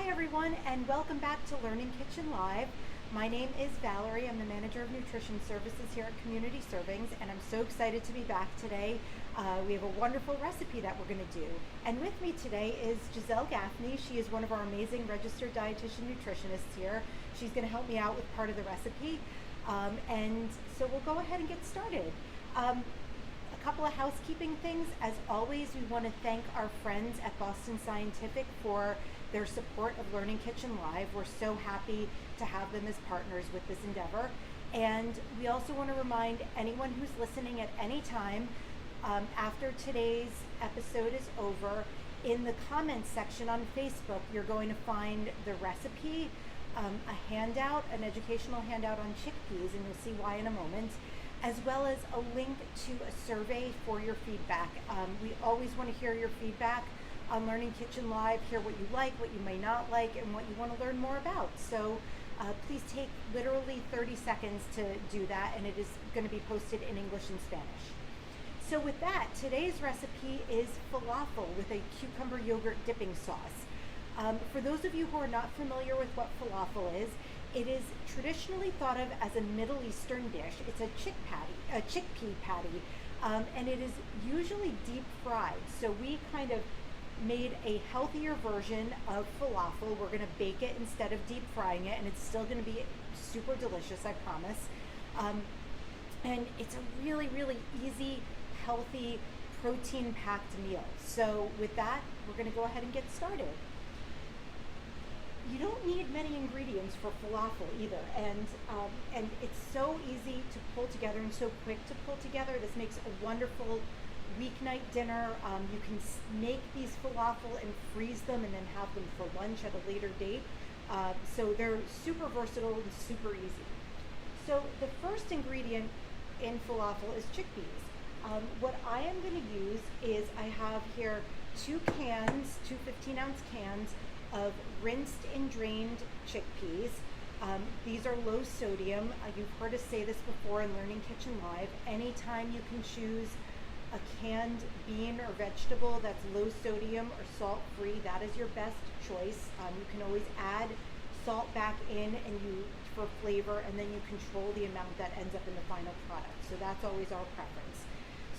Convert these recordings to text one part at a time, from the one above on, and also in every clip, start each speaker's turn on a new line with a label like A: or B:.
A: Hi everyone, and welcome back to Learning Kitchen Live. My name is Valerie. I'm the Manager of Nutrition Services here at Community Servings, and I'm so excited to be back today. We have a wonderful recipe that we're going to do. And with me today is Giselle Gaffney. She is one of our amazing registered dietitian nutritionists here. She's going to help me out with part of the recipe. And so we'll go ahead and get started. A couple of housekeeping things. As always, we want to thank our friends at Boston Scientific for their support of Learning Kitchen Live. We're so happy to have them as partners with this endeavor. And we also want to remind anyone who's listening at any time, after today's episode is over, in the comments section on Facebook, you're going to find the recipe, a handout, an educational handout on chickpeas, and you'll see why in a moment, as well as a link to a survey for your feedback. We always want to hear your feedback on Learning Kitchen Live, hear what you like, what you may not like, and what you want to learn more about. So please take literally 30 seconds to do that, and it is going to be posted in English and Spanish. So with that, today's recipe is falafel with a cucumber yogurt dipping sauce. For those of you who are not familiar with what falafel is, it is traditionally thought of as a Middle Eastern dish. It's a chickpea patty, and it is usually deep fried. So we kind of made a healthier version of falafel. We're going to bake it instead of deep frying it, and it's still going to be super delicious, I promise. And it's a really, really easy, healthy, protein-packed meal. So with that, we're going to go ahead and get started. You don't need many ingredients for falafel either, and it's so easy to pull together and so quick to pull together. This makes a wonderful weeknight dinner. You can make these falafel and freeze them and then have them for lunch at a later date. So they're super versatile and super easy. So the first ingredient in falafel is chickpeas. What I am going to use is I have here two 15-ounce cans of rinsed and drained chickpeas. These are low sodium. You've heard us say this before in Learning Kitchen Live. Anytime you can choose a canned bean or vegetable that's low sodium or salt free, that is your best choice. You can always add salt back in for flavor, and then you control the amount that ends up in the final product. So that's always our preference.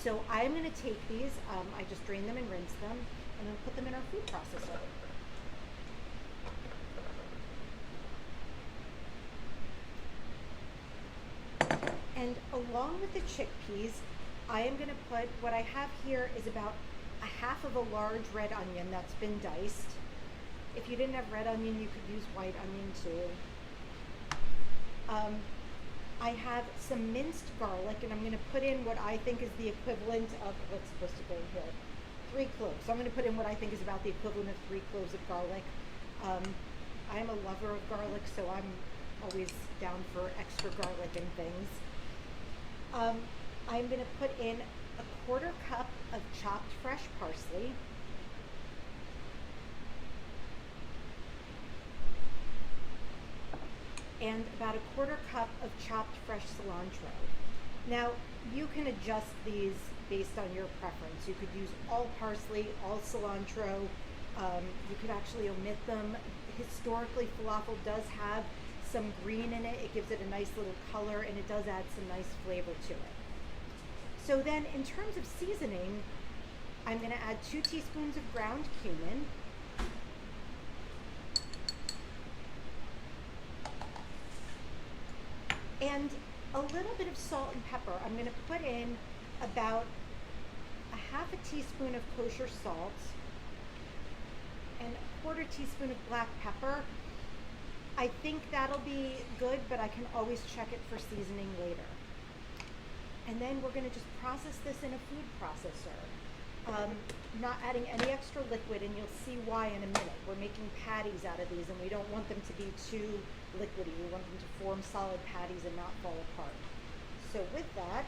A: So I'm going to take these, I just drain them and rinse them, and then put them in our food processor. And along with the chickpeas, I am going to put, what I have here is about a half of a large red onion that's been diced. If you didn't have red onion, you could use white onion too. I have some minced garlic, and I'm going to put in what I think is the equivalent of, what's supposed to go here? 3 cloves. So I'm going to put in what I think is about the equivalent of 3 cloves of garlic. I am a lover of garlic, so I'm always down for extra garlic and things. I'm going to put in a 1/4 cup of chopped fresh parsley, and about a 1/4 cup of chopped fresh cilantro. Now, you can adjust these based on your preference. You could use all parsley, all cilantro. You could actually omit them. Historically, falafel does have some green in it. It gives it a nice little color, and it does add some nice flavor to it. So then, in terms of seasoning, I'm going to add 2 teaspoons of ground cumin, and a little bit of salt and pepper. I'm going to put in about a 1/2 teaspoon of kosher salt and a 1/4 teaspoon of black pepper. I think that'll be good, but I can always check it for seasoning later. And then we're going to just process this in a food processor. Not adding any extra liquid, and you'll see why in a minute. We're making patties out of these, and we don't want them to be too liquidy. We want them to form solid patties and not fall apart. So with that,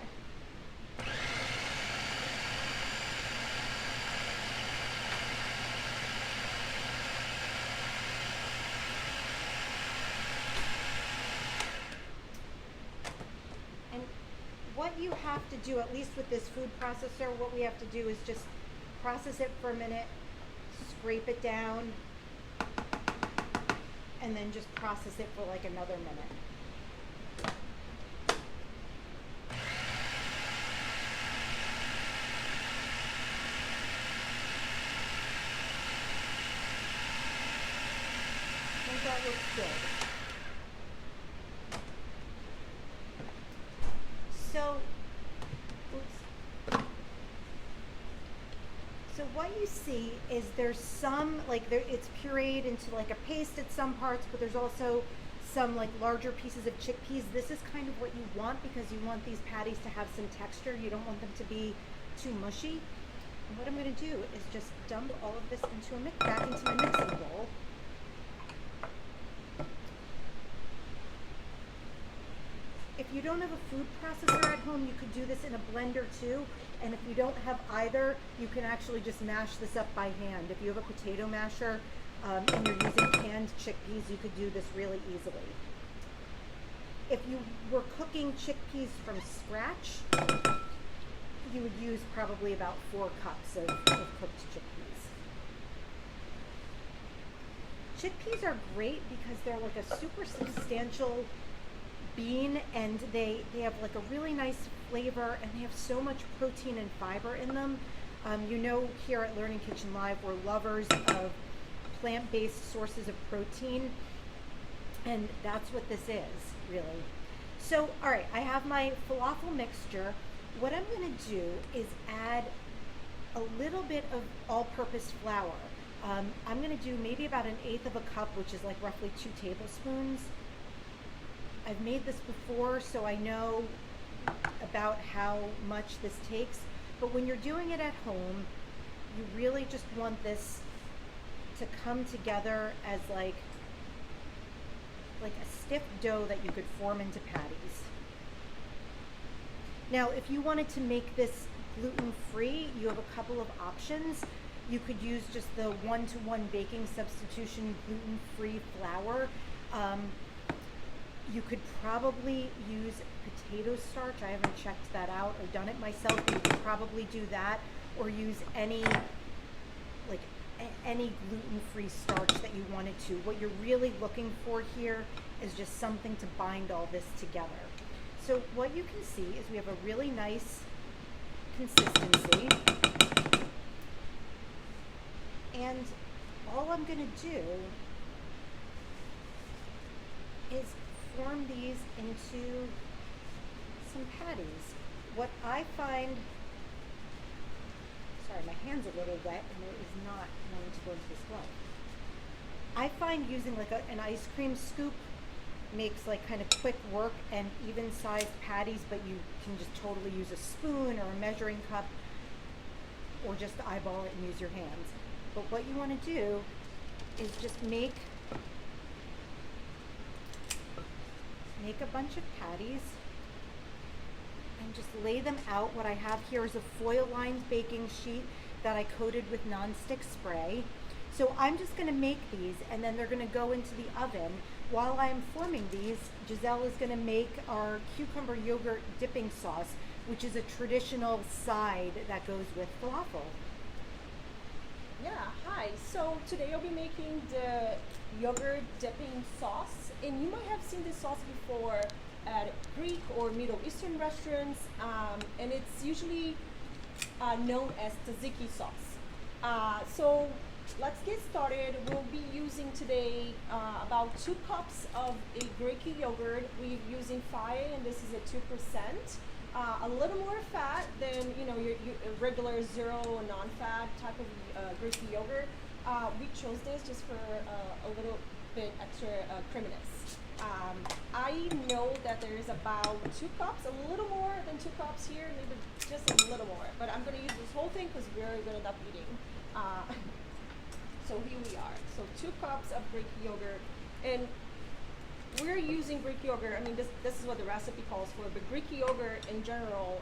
A: what you have to do, at least with this food processor, what we have to do is just process it for a minute, scrape it down, and then just process it for like another minute. I think that looks good. So, oops. So what you see is there's some, like it's pureed into like a paste at some parts, but there's also some like larger pieces of chickpeas. This is kind of what you want because you want these patties to have some texture. You don't want them to be too mushy. And what I'm going to do is just dump all of this into back into my mixing bowl. If you don't have a food processor at home, you could do this in a blender too. And if you don't have either, you can actually just mash this up by hand. If you have a potato masher and you're using canned chickpeas, you could do this really easily. If you were cooking chickpeas from scratch, you would use probably about 4 cups of cooked chickpeas. Chickpeas are great because they're like a super substantial bean, and they have like a really nice flavor, and they have so much protein and fiber in them. You know, here at Learning Kitchen Live, we're lovers of plant-based sources of protein, and that's what this is, really. So, all right, I have my falafel mixture. What I'm going to do is add a little bit of all-purpose flour. I'm going to do maybe about 1/8 of a cup, which is like roughly 2 tablespoons. I've made this before, so I know about how much this takes, but when you're doing it at home, you really just want this to come together as like a stiff dough that you could form into patties. Now, if you wanted to make this gluten-free, you have a couple of options. You could use just the 1-to-1 baking substitution gluten-free flour. You could probably use potato starch. I haven't checked that out or done it myself. You could probably do that, or use any gluten-free starch that you wanted to. What you're really looking for here is just something to bind all this together. So what you can see is we have a really nice consistency. And all I'm going to do is form these into some patties. What I find, sorry, my hand's a little wet and it is not going to go into this glove. I find using like an ice cream scoop makes like kind of quick work and even sized patties, but you can just totally use a spoon or a measuring cup or just eyeball it and use your hands. But what you want to do is just make a bunch of patties and just lay them out. What I have here is a foil-lined baking sheet that I coated with nonstick spray. So I'm just going to make these, and then they're going to go into the oven. While I'm forming these, Giselle is going to make our cucumber yogurt dipping sauce, which is a traditional side that goes with falafel.
B: Yeah, hi. So today I'll be making the yogurt dipping sauce, and you might have seen this sauce before at Greek or Middle Eastern restaurants, and it's usually known as tzatziki sauce. So let's get started. We'll be using today about 2 cups of a Greek yogurt. We're using Faye, and this is a 2%. A little more fat than your regular zero non-fat type of Greek yogurt. We chose this just for a little bit extra creaminess. I know that there is about 2 cups, a little more than 2 cups here, maybe just a little more. But I'm going to use this whole thing because we're going to end up eating. So here we are. So 2 cups of Greek yogurt, and we're using Greek yogurt. I mean, this is what the recipe calls for, but Greek yogurt in general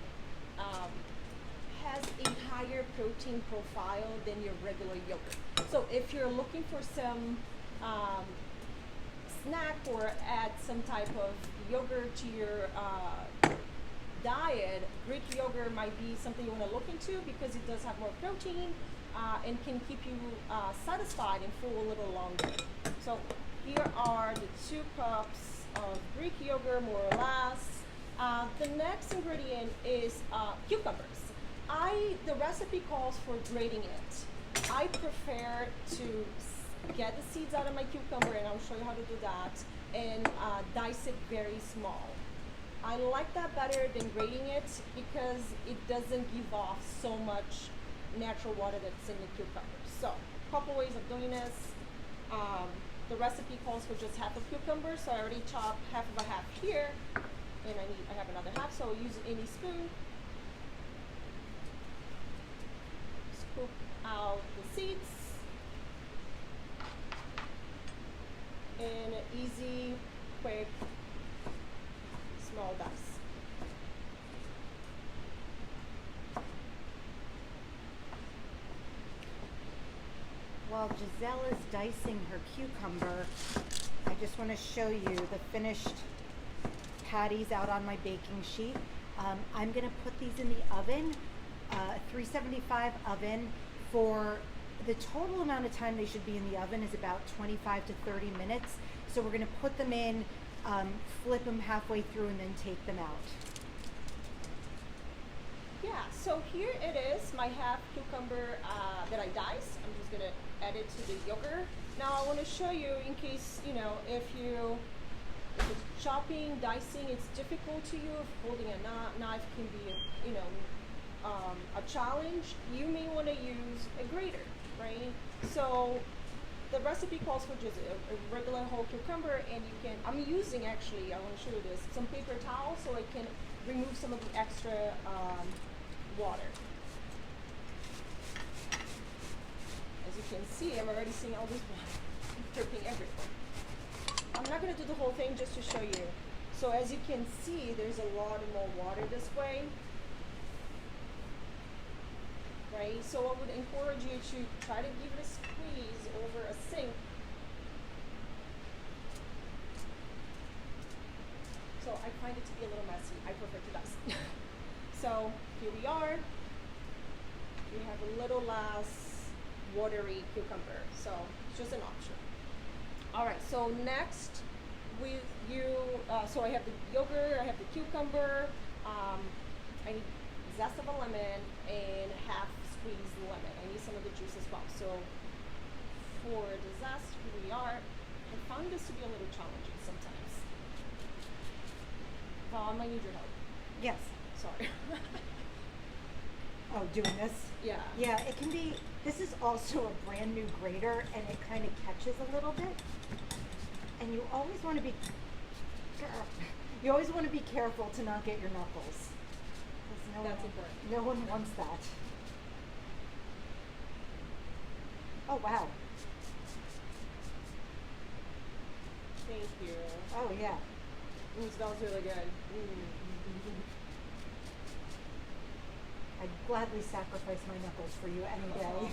B: has a higher protein profile than your regular yogurt. So if you're looking for some snack or add some type of yogurt to your diet, Greek yogurt might be something you want to look into because it does have more protein and can keep you satisfied and full a little longer. So here are the 2 cups of Greek yogurt, more or less. The next ingredient is cucumbers. The recipe calls for grating it. I prefer to get the seeds out of my cucumber, and I'll show you how to do that, and dice it very small. I like that better than grating it because it doesn't give off so much natural water that's in the cucumber. So, a couple ways of doing this. The recipe calls for just half a cucumber, so I already chopped half of a half here, and I have another half, so I'll use any spoon. Scoop out the seeds in an easy, quick, small dice.
A: While Giselle is dicing her cucumber, I just want to show you the finished patties out on my baking sheet. I'm going to put these in the oven, 375 oven. For the total amount of time they should be in the oven is about 25 to 30 minutes. So we're going to put them in, flip them halfway through, and then take them out.
B: Yeah, so here it is, my half cucumber that I diced. I'm just gonna add it to the yogurt. Now I want to show you, in case, if it's chopping, dicing, it's difficult to you, if holding a knife can be, a challenge, you may want to use a grater, right? So the recipe calls for just a regular whole cucumber, and I'm using, actually, I want to show you this, some paper towel so I can remove some of the extra water. As you can see, I'm already seeing all this water dripping everywhere. I'm not going to do the whole thing, just to show you. So as you can see, there's a lot more water this way. Right? So I would encourage you to try to give it a squeeze over a sink. So I find it to be a little messy. I prefer to dice. So here we are. We have a little less watery cucumber. So it's just an option. All right, so next with so I have the yogurt, I have the cucumber, I need zest of a lemon and half squeezed lemon. I need some of the juice as well. So for the zest, here we are. I found this to be a little challenging sometimes. Val, I might need your help.
A: Yes.
B: Sorry.
A: Oh, doing this?
B: Yeah.
A: Yeah, it can be. This is also a brand new grater, and it kind of catches a little bit. And you always want to be careful to not get your knuckles.
B: That's important.
A: No one wants that. Oh wow.
B: Thank you.
A: Oh yeah.
B: It smells really good.
A: I'd gladly sacrifice my knuckles for you any day.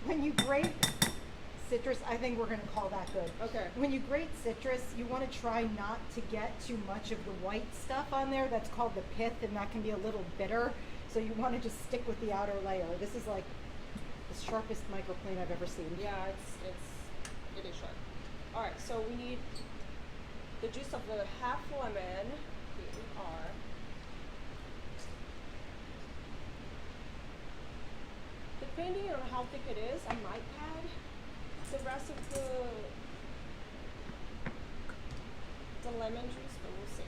A: When you grate citrus, I think we're going to call that good.
B: Okay.
A: When you grate citrus, you want to try not to get too much of the white stuff on there. That's called the pith, and that can be a little bitter. So you want to just stick with the outer layer. This is like the sharpest microclean I've ever seen.
B: Yeah, it is sharp. All right, so we need the juice of the half lemon. Here we are. Depending on how thick it is, I might add the rest of the lemon juice, but we'll see.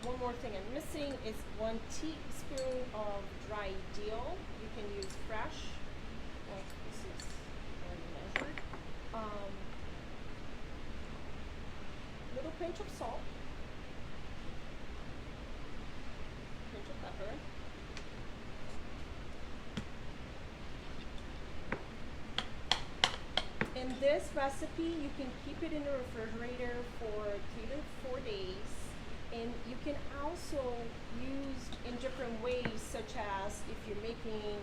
B: One more thing I'm missing is 1 teaspoon of dried dill. You can use fresh. Well, this is already measured. Little pinch of salt. Pinch of pepper. In this recipe, you can keep it in the refrigerator for 3 to 4 days, and you can also use in different ways, such as if you're making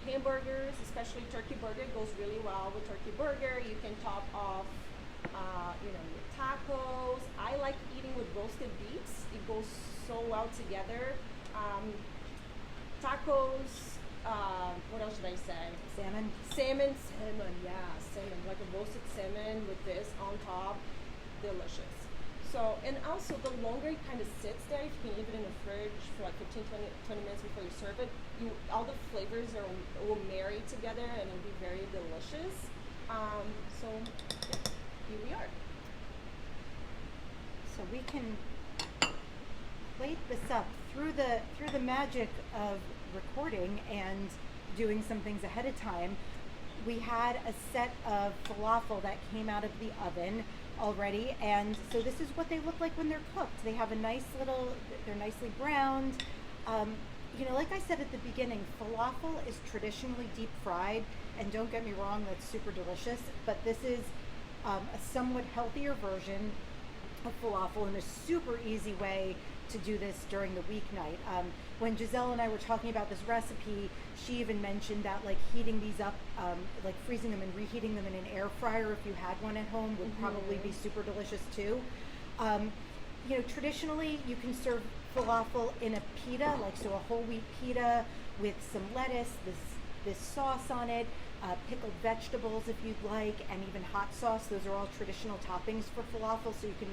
B: hamburgers, especially turkey burger goes really well with turkey burger. You can top off, your tacos. I like eating with roasted beets. It goes so well together. Tacos, what else should I say?
A: Salmon.
B: Salmon, yeah, salmon, like a roasted salmon with this on top, delicious. So, and also the longer it kind of sits there, if you can leave it in the fridge for like 15, 20 minutes before you serve it, all the flavors will marry together and it'll be very delicious. So, yeah, here we are.
A: So we can plate this up through the magic of recording and doing some things ahead of time. We had a set of falafel that came out of the oven already, and so this is what they look like when they're cooked. They have a nice little, they're nicely browned. Like I said at the beginning, falafel is traditionally deep fried, and don't get me wrong, that's super delicious, but this is a somewhat healthier version of falafel and a super easy way to do this during the weeknight. When Giselle and I were talking about this recipe, she even mentioned that like heating these up, like freezing them and reheating them in an air fryer if you had one at home would probably be super delicious too. Traditionally you can serve falafel in a pita, like so a whole wheat pita with some lettuce, this sauce on it, pickled vegetables if you'd like, and even hot sauce. Those are all traditional toppings for falafel, so you can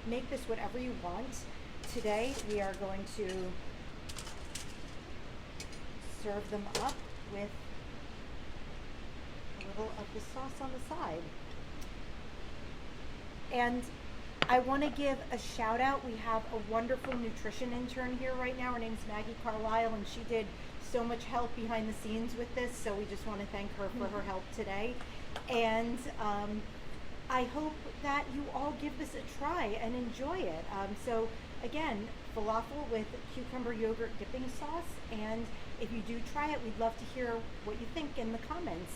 A: make this whatever you want. Today we are going to serve them up with a little of the sauce on the side. And I want to give a shout out. We have a wonderful nutrition intern here right now. Her name's Maggie Carlisle, and she did so much help behind the scenes with this, so we just want to thank her for her help today. And I hope that you all give this a try and enjoy it. So again, falafel with cucumber yogurt dipping sauce, and if you do try it, we'd love to hear what you think in the comments.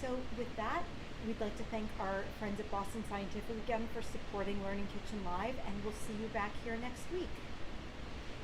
A: So with that, we'd like to thank our friends at Boston Scientific again for supporting Learning Kitchen Live, and we'll see you back here next week.